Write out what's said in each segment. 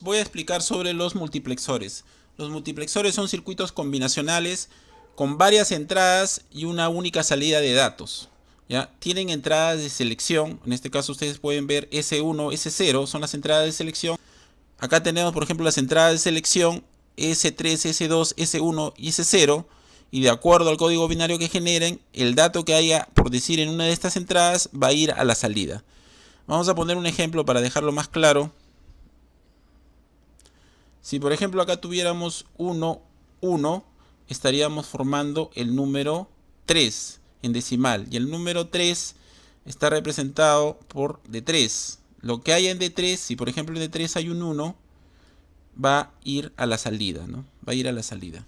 Voy a explicar sobre los multiplexores. Los multiplexores son circuitos combinacionales con varias entradas y una única salida de datos. ¿Ya? Tienen entradas de selección. En este caso ustedes pueden ver S1, S0 son las entradas de selección. Acá tenemos por ejemplo las entradas de selección S3, S2, S1 y S0. Y de acuerdo al código binario que generen, el dato que haya por decir en una de estas entradas va a ir a la salida. Vamos a poner un ejemplo para dejarlo más claro. Si por ejemplo acá tuviéramos 1, 1, estaríamos formando el número 3 en decimal. Y el número 3 está representado por D3. Lo que haya en D3, si por ejemplo en D3 hay un 1, va a ir a la salida, ¿no? Va a ir a la salida.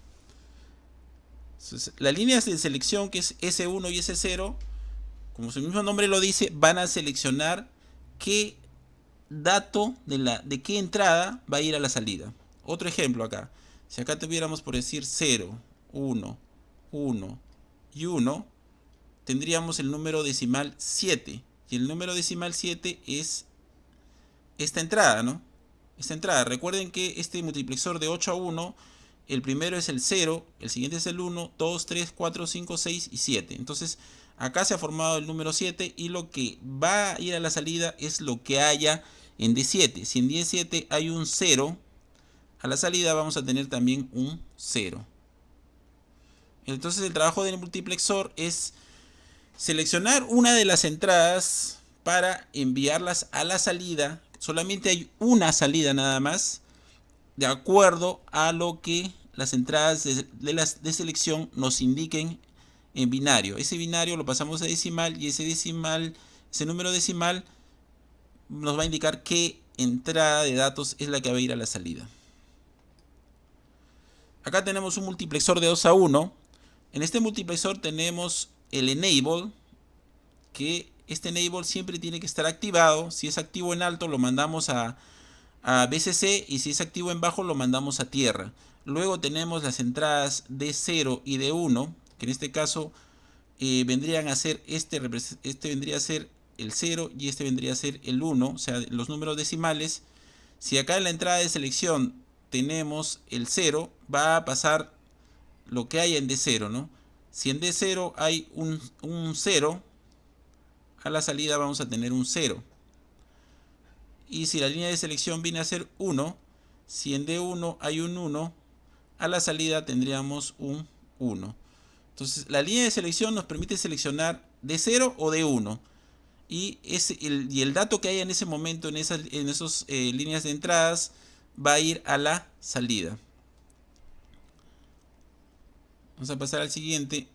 Entonces, las líneas de selección que es S1 y S0, como su mismo nombre lo dice, van a seleccionar qué dato de qué entrada va a ir a la salida. Otro ejemplo acá. Si acá tuviéramos por decir 0, 1, 1 y 1, tendríamos el número decimal 7. Y el número decimal 7 es esta entrada, ¿no? Esta entrada. Recuerden que este multiplexor de 8 a 1, el primero es el 0, el siguiente es el 1, 2, 3, 4, 5, 6 y 7. Entonces, acá se ha formado el número 7 y lo que va a ir a la salida es lo que haya en D7. Si en D7 hay un 0, a la salida vamos a tener también un 0. Entonces el trabajo del multiplexor es seleccionar una de las entradas para enviarlas a la salida. Solamente hay una salida nada más, de acuerdo a lo que las entradas de selección nos indiquen en binario. Ese binario lo pasamos a decimal y ese número decimal nos va a indicar qué entrada de datos es la que va a ir a la salida. Acá tenemos un multiplexor de 2 a 1. En este multiplexor tenemos el enable, que este enable siempre tiene que estar activado. Si es activo en alto lo mandamos a BCC y si es activo en bajo lo mandamos a tierra. Luego tenemos las entradas D0 y D1, que en este caso vendrían a ser este vendría a ser el 0 y este vendría a ser el 1, o sea, los números decimales. Si acá en la entrada de selección tenemos el 0, va a pasar lo que haya en D0, ¿no? Si en D0 hay un 0, a la salida vamos a tener un 0. Y si la línea de selección viene a ser 1, si en D1 hay un 1, a la salida tendríamos un 1. Entonces la línea de selección nos permite seleccionar D0 o D1. Y el dato que haya en ese momento en esas líneas de entradas va a ir a la salida. Vamos a pasar al siguiente.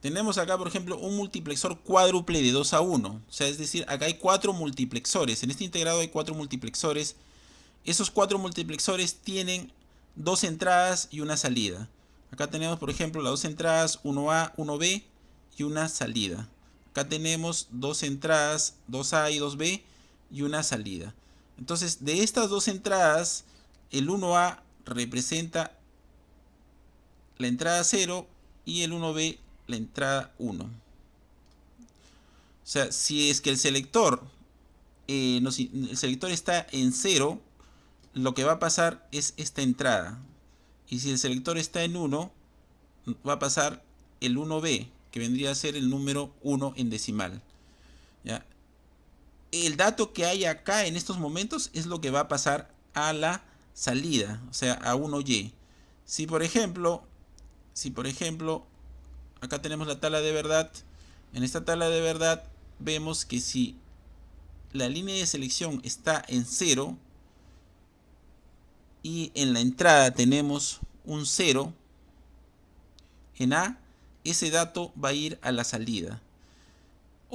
Tenemos acá, por ejemplo, un multiplexor cuádruple de 2 a 1. O sea, es decir, acá hay 4 multiplexores. En este integrado hay 4 multiplexores. Esos 4 multiplexores tienen 2 entradas y una salida. Acá tenemos, por ejemplo, las 2 entradas 1A, 1B y una salida. Acá tenemos 2 entradas 2A y 2B y una salida. Entonces, de estas 2 entradas, el 1A representa la entrada 0 y el 1B la entrada 1. O sea, si es que el selector está en 0, lo que va a pasar es esta entrada. Y si el selector está en 1, va a pasar el 1B, que vendría a ser el número 1 en decimal. ¿Ya? El dato que hay acá en estos momentos es lo que va a pasar a la salida, o sea, a 1Y. Si por ejemplo, acá tenemos la tabla de verdad. En esta tabla de verdad vemos que si la línea de selección está en 0 y en la entrada tenemos un 0 en A, ese dato va a ir a la salida.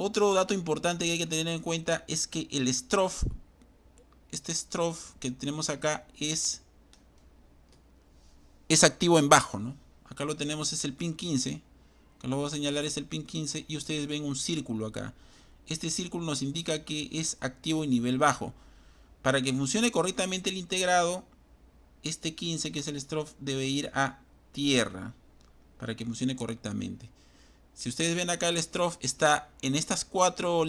Otro dato importante que hay que tener en cuenta es que el strof, este strof que tenemos acá es activo en bajo, ¿no? Acá lo tenemos, es el pin 15. Acá lo voy a señalar, es el pin 15 y ustedes ven un círculo acá. Este círculo nos indica que es activo en nivel bajo. Para que funcione correctamente el integrado, este 15, que es el strof, debe ir a tierra para que funcione correctamente. Si ustedes ven acá, el strof está en estas cuatro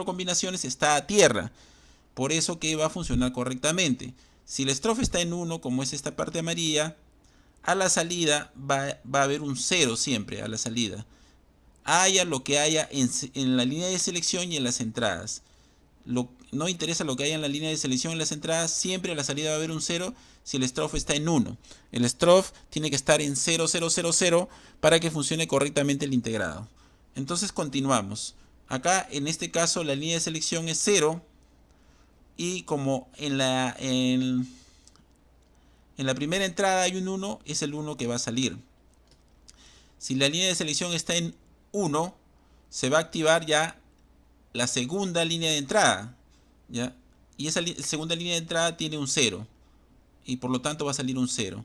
combinaciones, está a tierra. Por eso que va a funcionar correctamente. Si el strofe está en 1, como es esta parte amarilla, a la salida va a haber un 0 siempre a la salida. Haya lo que haya en la línea de selección y en las entradas. No interesa lo que haya en la línea de selección y en las entradas, siempre a la salida va a haber un 0 si el strofe está en 1. El strofe tiene que estar en 0, 0, 0, 0 para que funcione correctamente el integrado. Entonces continuamos. Acá en este caso la línea de selección es 0 y como en la primera entrada hay un 1, es el 1 que va a salir. Si la línea de selección está en 1, se va a activar ya la segunda línea de entrada, ¿ya? Y esa segunda línea de entrada tiene un 0 y por lo tanto va a salir un 0.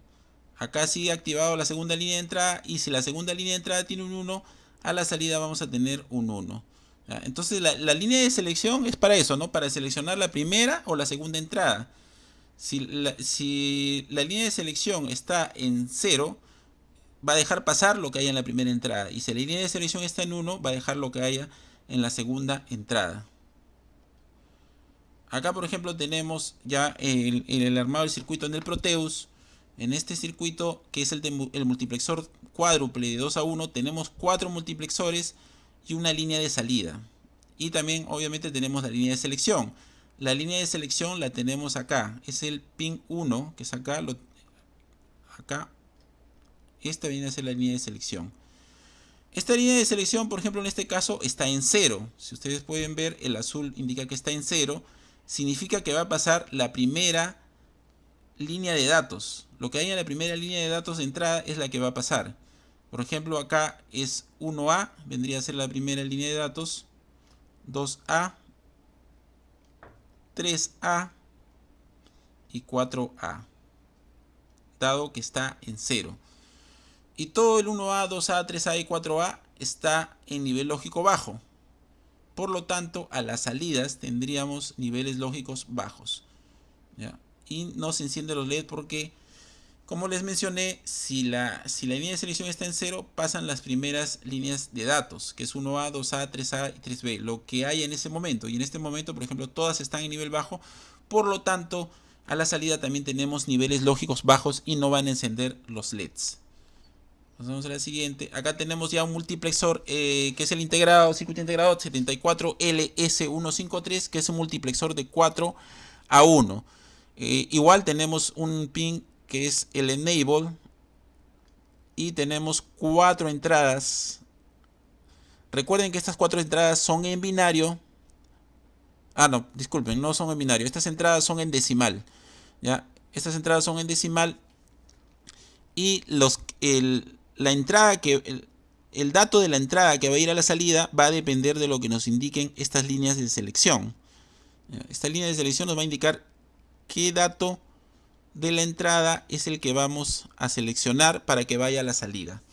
Acá sigue activado la segunda línea de entrada y si la segunda línea de entrada tiene un 1, a la salida vamos a tener un 1. ¿Ya? Entonces la línea de selección es para eso, ¿no? Para seleccionar la primera o la segunda entrada. Si la línea de selección está en 0, va a dejar pasar lo que haya en la primera entrada. Y si la línea de selección está en 1, va a dejar lo que haya en la segunda entrada. Acá, por ejemplo, tenemos ya el armado del circuito en el Proteus. En este circuito, que es el multiplexor cuádruple de 2 a 1, tenemos 4 multiplexores y una línea de salida. Y también, obviamente, tenemos la línea de selección. La línea de selección la tenemos acá. Es el pin 1, que es acá. Acá. Esta viene a ser la línea de selección. Esta línea de selección, por ejemplo, en este caso está en 0. Si ustedes pueden ver, el azul indica que está en 0. Significa que va a pasar la primera línea de datos. Lo que hay en la primera línea de datos de entrada es la que va a pasar. Por ejemplo, acá es 1A, vendría a ser la primera línea de datos. 2A, 3A y 4A. Dado que está en 0. Y todo el 1A, 2A, 3A y 4A está en nivel lógico bajo. Por lo tanto, a las salidas tendríamos niveles lógicos bajos. ¿Ya? Y no se encienden los LED porque, como les mencioné, si la línea de selección está en 0, pasan las primeras líneas de datos, que es 1A, 2A, 3A y 3B, lo que hay en ese momento. Y en este momento, por ejemplo, todas están en nivel bajo. Por lo tanto, a la salida también tenemos niveles lógicos bajos y no van a encender los LEDs. Pasamos a la siguiente. Acá tenemos ya un multiplexor que es el circuito integrado 74LS153, que es un multiplexor de 4 a 1. Igual tenemos un pin que es el enable y tenemos 4 entradas. Recuerden que estas 4 entradas son en binario. No, disculpen, no son en binario. Estas entradas son en decimal. ¿Ya? Estas entradas son en decimal y la entrada el dato de la entrada que va a ir a la salida va a depender de lo que nos indiquen estas líneas de selección. Esta línea de selección nos va a indicar qué dato de la entrada es el que vamos a seleccionar para que vaya a la salida.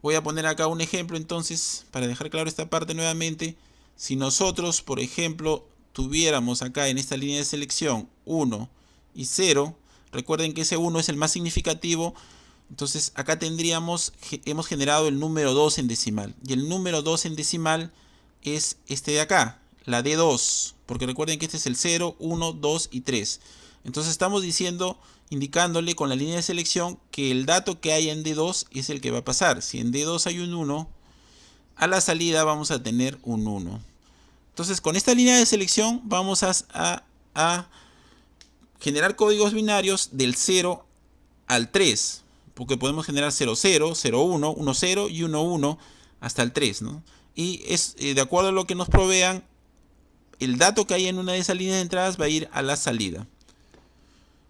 Voy a poner acá un ejemplo entonces para dejar claro esta parte nuevamente. Si nosotros, por ejemplo, tuviéramos acá en esta línea de selección 1 y 0, recuerden que ese 1 es el más significativo. Entonces acá hemos generado el número 2 en decimal. Y el número 2 en decimal es este de acá, la D2. Porque recuerden que este es el 0, 1, 2 y 3. Entonces estamos indicándole con la línea de selección que el dato que hay en D2 es el que va a pasar. Si en D2 hay un 1, a la salida vamos a tener un 1. Entonces con esta línea de selección vamos a generar códigos binarios del 0 al 3. Porque podemos generar 0, 0, 0, 1, 1, 0 y 1, 1 hasta el 3, ¿no? Y es de acuerdo a lo que nos provean, el dato que hay en una de esas líneas de entradas va a ir a la salida.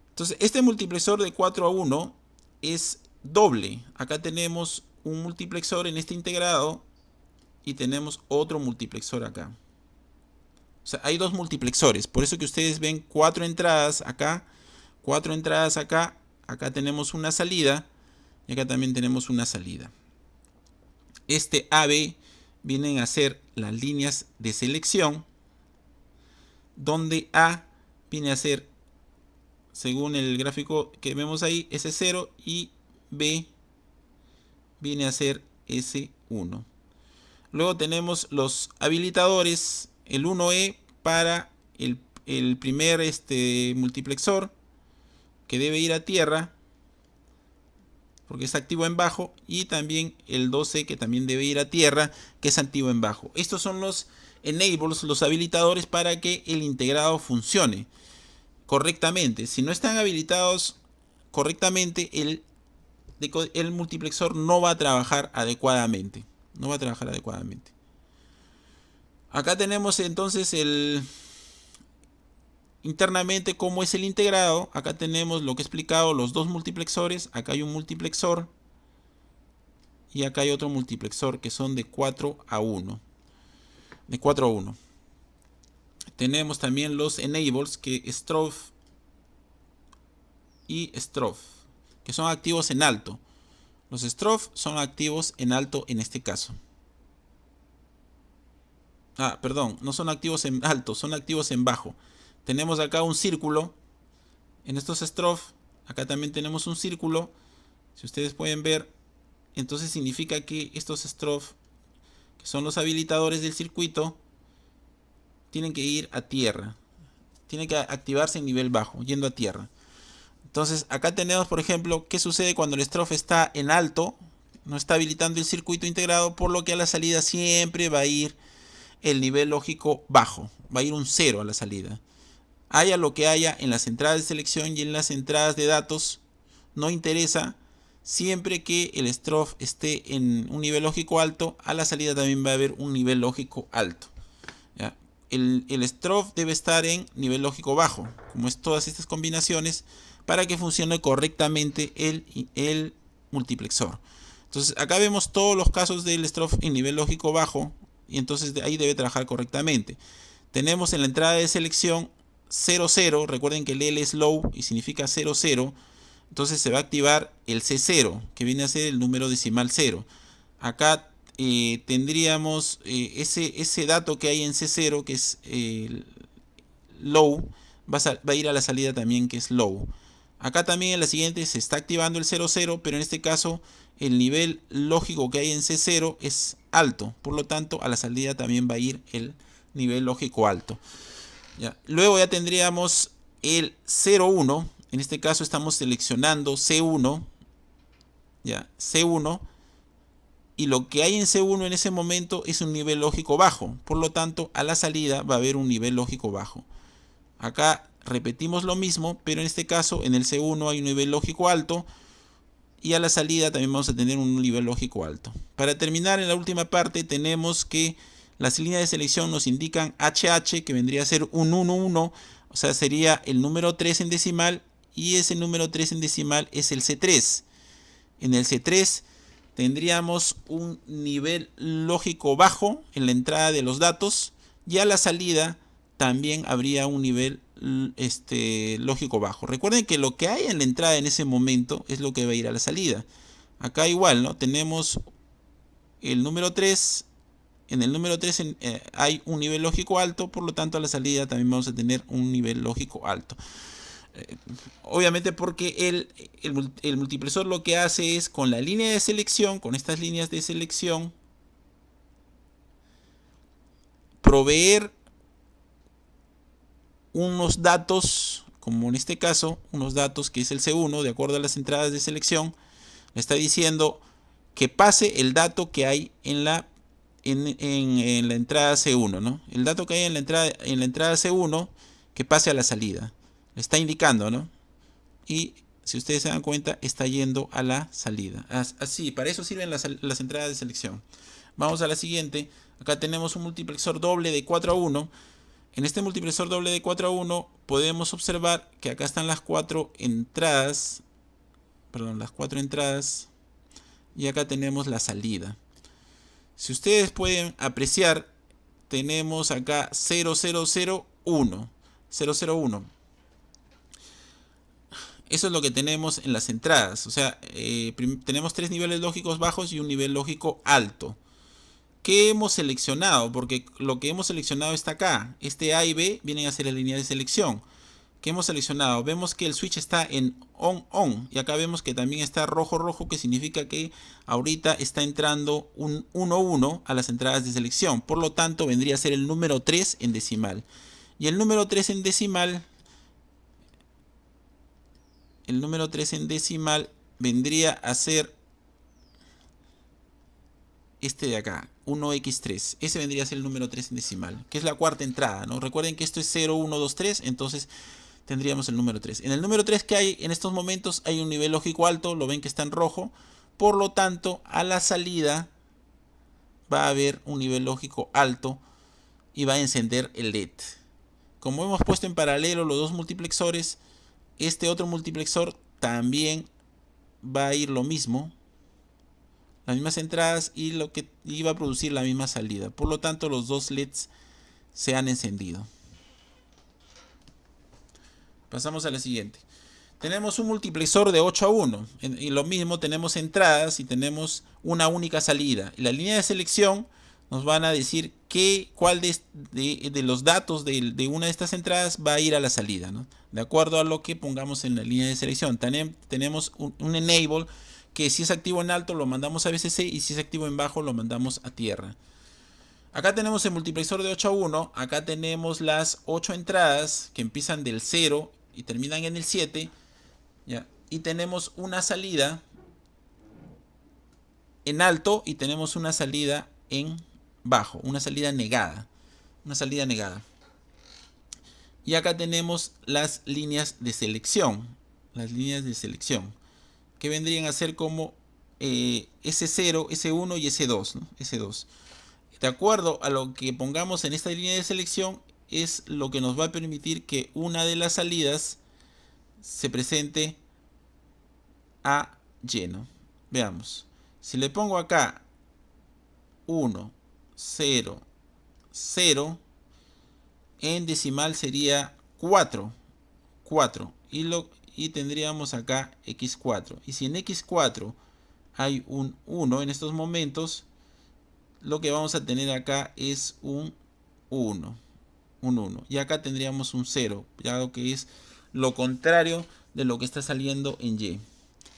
Entonces, este multiplexor de 4 a 1 es doble. Acá tenemos un multiplexor en este integrado y tenemos otro multiplexor acá. O sea, hay dos multiplexores. Por eso que ustedes ven 4 entradas acá, 4 entradas acá. Acá tenemos una salida y acá también tenemos una salida. Este AB vienen a ser las líneas de selección, donde A viene a ser, según el gráfico que vemos ahí, S0 y B viene a ser S1. Luego tenemos los habilitadores, el 1E para el primer multiplexor que debe ir a tierra, porque es activo en bajo, y también el 12 que también debe ir a tierra, que es activo en bajo. Estos son los enables, los habilitadores para que el integrado funcione correctamente. Si no están habilitados correctamente, el multiplexor no va a trabajar adecuadamente. No va a trabajar adecuadamente. Acá tenemos entonces internamente cómo es el integrado. Acá tenemos lo que he explicado, los dos multiplexores. Acá hay un multiplexor y acá hay otro multiplexor que son de 4 a 1. De 4 a 1. Tenemos también los enables, que strobe y strobe, que son activos en alto. Los strobe son activos en alto en este caso. Perdón, no son activos en alto, son activos en bajo. Tenemos acá un círculo en estos strobe. Acá también tenemos un círculo. Si ustedes pueden ver, entonces significa que estos strobe, que son los habilitadores del circuito, tienen que ir a tierra. Tienen que activarse en nivel bajo, yendo a tierra. Entonces acá tenemos, por ejemplo, qué sucede cuando el strobe está en alto. No está habilitando el circuito integrado, por lo que a la salida siempre va a ir el nivel lógico bajo. Va a ir un 0 a la salida. Haya lo que haya en las entradas de selección y en las entradas de datos, no interesa. Siempre que el strobe esté en un nivel lógico alto, a la salida también va a haber un nivel lógico alto. ¿Ya? El strobe debe estar en nivel lógico bajo, como es todas estas combinaciones, para que funcione correctamente el multiplexor. Entonces acá vemos todos los casos del strobe en nivel lógico bajo, y entonces de ahí debe trabajar correctamente. Tenemos en la entrada de selección 0, 0. Recuerden que el L es low y significa 0, 0. Entonces se va a activar el C0, que viene a ser el número decimal 0. Acá tendríamos ese dato que hay en C0, que es low, va a ir a la salida también, que es low. Acá también en la siguiente se está activando el 0, 0, pero en este caso el nivel lógico que hay en C0 es alto. Por lo tanto, a la salida también va a ir el nivel lógico alto. ¿Ya? Luego ya tendríamos el 0, 1. En este caso estamos seleccionando C1. ¿Ya? C1. Y lo que hay en C1 en ese momento es un nivel lógico bajo. Por lo tanto, a la salida va a haber un nivel lógico bajo. Acá repetimos lo mismo, pero en este caso en el C1 hay un nivel lógico alto. Y a la salida también vamos a tener un nivel lógico alto. Para terminar, en la última parte tenemos que las líneas de selección nos indican HH, que vendría a ser un 1, 1. O sea, sería el número 3 en decimal. Y ese número 3 en decimal es el C3. En el C3 tendríamos un nivel lógico bajo en la entrada de los datos. Y a la salida también habría un nivel lógico bajo. Recuerden que lo que hay en la entrada en ese momento es lo que va a ir a la salida. Acá igual, ¿no? Tenemos el número 3. En el número 3 hay un nivel lógico alto, por lo tanto a la salida también vamos a tener un nivel lógico alto. Obviamente porque el multiplexor lo que hace es, con la línea de selección, con estas líneas de selección, proveer unos datos, como en este caso, unos datos que es el C1, de acuerdo a las entradas de selección. Le está diciendo que pase el dato que hay en la entrada C1, ¿no? El dato que hay en la entrada C1, que pase a la salida. Le está indicando, ¿no? Y si ustedes se dan cuenta, está yendo a la salida. Así, para eso sirven las entradas de selección. Vamos a la siguiente. Acá tenemos un multiplexor doble de 4 a 1. En este multiplexor doble de 4 a 1 podemos observar que acá están las 4 entradas. Perdón, las 4 entradas. Y acá tenemos la salida. Si ustedes pueden apreciar, tenemos acá 0001. 001. Eso es lo que tenemos en las entradas. O sea, tenemos 3 niveles lógicos bajos y un nivel lógico alto. ¿Qué hemos seleccionado? Porque lo que hemos seleccionado está acá. Este A y B vienen a ser la línea de selección. ¿Qué hemos seleccionado? Vemos que el switch está en on. Y acá vemos que también está rojo, que significa que ahorita está entrando un 1, 1 a las entradas de selección. Por lo tanto, vendría a ser el número 3 en decimal. Y el número 3 en decimal, vendría a ser este de acá, 1x3. Ese vendría a ser el número 3 en decimal, que es la cuarta entrada, ¿no? Recuerden que esto es 0, 1, 2, 3, entonces tendríamos el número 3. En el número 3 que hay en estos momentos hay un nivel lógico alto, lo ven que está en rojo, por lo tanto a la salida va a haber un nivel lógico alto y va a encender el LED. Como hemos puesto en paralelo los dos multiplexores, este otro multiplexor también va a ir lo mismo, las mismas entradas y lo que iba a producir la misma salida. Por lo tanto, los dos LEDs se han encendido. Pasamos a la siguiente. Tenemos un multiplexor de 8 a 1. Y lo mismo, tenemos entradas y tenemos una única salida. Y la línea de selección nos van a decir cuál de los datos de una de estas entradas va a ir a la salida, ¿no? De acuerdo a lo que pongamos en la línea de selección. Tenemos un enable que si es activo en alto lo mandamos a VCC y si es activo en bajo lo mandamos a tierra. Acá tenemos el multiplexor de 8 a 1. Acá tenemos las 8 entradas que empiezan del 0 y terminan en el 7. ¿Ya? Y tenemos una salida en alto y tenemos una salida en bajo, una salida negada. Una salida negada. Y acá tenemos las líneas de selección. Las líneas de selección. Que vendrían a ser como S0, S1 y S2, ¿no? S2. De acuerdo a lo que pongamos en esta línea de selección, es lo que nos va a permitir que una de las salidas se presente a lleno. Veamos. Si le pongo acá 1, 0, 0, en decimal sería 4. 4. Y tendríamos acá x4. Y si en x4 hay un 1 en estos momentos, lo que vamos a tener acá es un 1. Un 1. Y acá tendríamos un 0, ya que es lo contrario de lo que está saliendo en Y.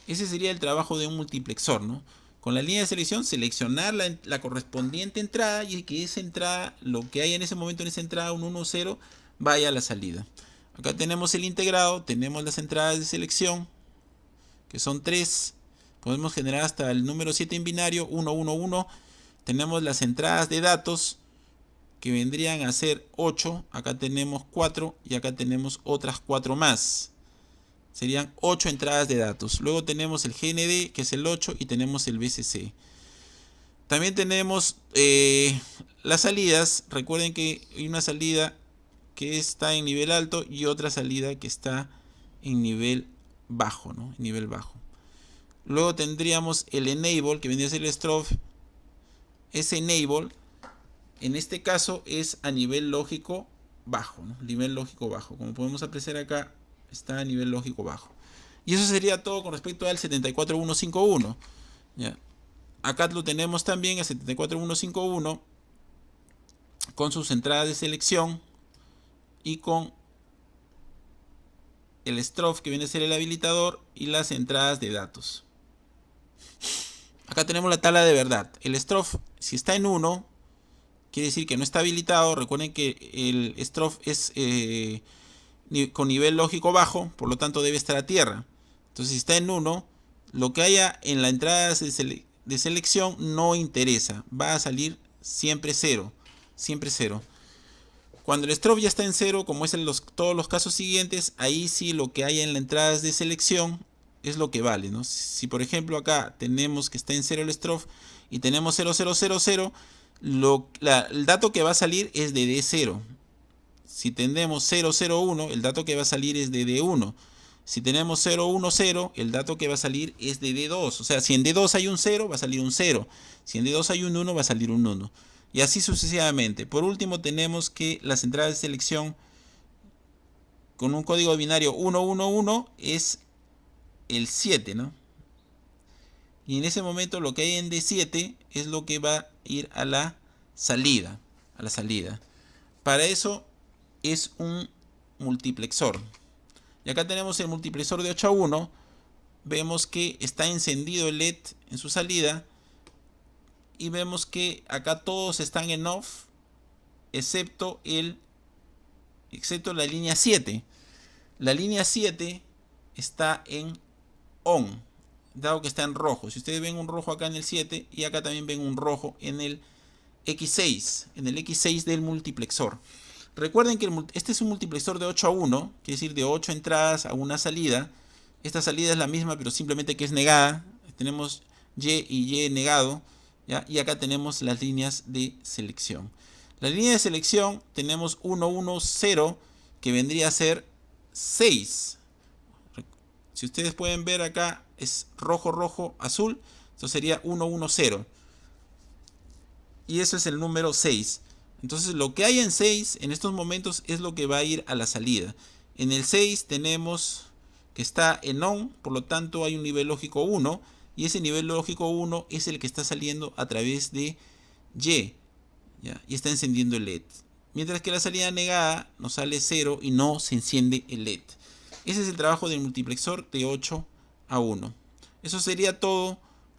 Ese sería el trabajo de un multiplexor, ¿no? Con la línea de selección, seleccionar la correspondiente entrada y que esa entrada, lo que hay en ese momento en esa entrada, un 1, 0, vaya a la salida. Acá tenemos el integrado, tenemos las entradas de selección, que son 3. Podemos generar hasta el número 7 en binario, 1, 1, 1. Tenemos las entradas de datos, que vendrían a ser 8. Acá tenemos 4 y acá tenemos otras 4 más. Serían 8 entradas de datos. Luego tenemos el GND, que es el 8, y tenemos el VCC. También tenemos las salidas. Recuerden que hay una salida que está en nivel alto y otra salida que está en nivel bajo, ¿no? Nivel bajo. Luego tendríamos el enable, que vendría a ser el strobe. Ese enable, en este caso, es a nivel lógico bajo, ¿no? Nivel lógico bajo. Como podemos apreciar acá, está a nivel lógico bajo. Y eso sería todo con respecto al 74151. ¿Ya? Acá lo tenemos también, el 74151, con sus entradas de selección y con el strobe, que viene a ser el habilitador, y las entradas de datos. Acá tenemos la tabla de verdad. El strobe, si está en 1, quiere decir que no está habilitado. Recuerden que el strobe es con nivel lógico bajo, por lo tanto debe estar a tierra. Entonces, si está en 1, lo que haya en la entrada de selección no interesa. Va a salir siempre 0. Siempre 0. Cuando el strobe ya está en 0, como es en todos los casos siguientes, ahí sí lo que haya en la entrada de selección es lo que vale, ¿no? Si por ejemplo acá tenemos que está en 0 el strobe y tenemos 0000, el dato que va a salir es de D0. Si tenemos 001, el dato que va a salir es de D1. Si tenemos 010, el dato que va a salir es de D2. O sea, si en D2 hay un 0, va a salir un 0. Si en D2 hay un 1, va a salir un 1. Y así sucesivamente. Por último, tenemos que las entradas de selección con un código binario 111 es el 7, ¿no? Y en ese momento lo que hay en D7 es lo que va a ir a la salida. A la salida. Para eso es un multiplexor. Y acá tenemos el multiplexor de 8 a 1. Vemos que está encendido el LED en su salida. Y vemos que acá todos están en off, excepto el excepto la línea 7. La línea 7 está en ON, dado que está en rojo. Si ustedes ven un rojo acá en el 7 y acá también ven un rojo en el X6, del multiplexor. Recuerden que este es un multiplexor de 8 a 1, quiere decir de 8 entradas a una salida. Esta salida es la misma, pero simplemente que es negada. Tenemos Y y Y negado, ¿ya? Y acá tenemos las líneas de selección. La línea de selección tenemos 1, 1, 0, que vendría a ser 6. Si ustedes pueden ver acá, es rojo, rojo, azul. Esto sería 1, 1, 0. Y eso es el número 6. Entonces lo que hay en 6 en estos momentos es lo que va a ir a la salida. En el 6 tenemos que está en ON, por lo tanto hay un nivel lógico 1. Y ese nivel lógico 1 es el que está saliendo a través de Y. ¿Ya? Y está encendiendo el LED. Mientras que la salida negada nos sale 0 y no se enciende el LED. Ese es el trabajo del multiplexor de 8 a 1. Eso sería todo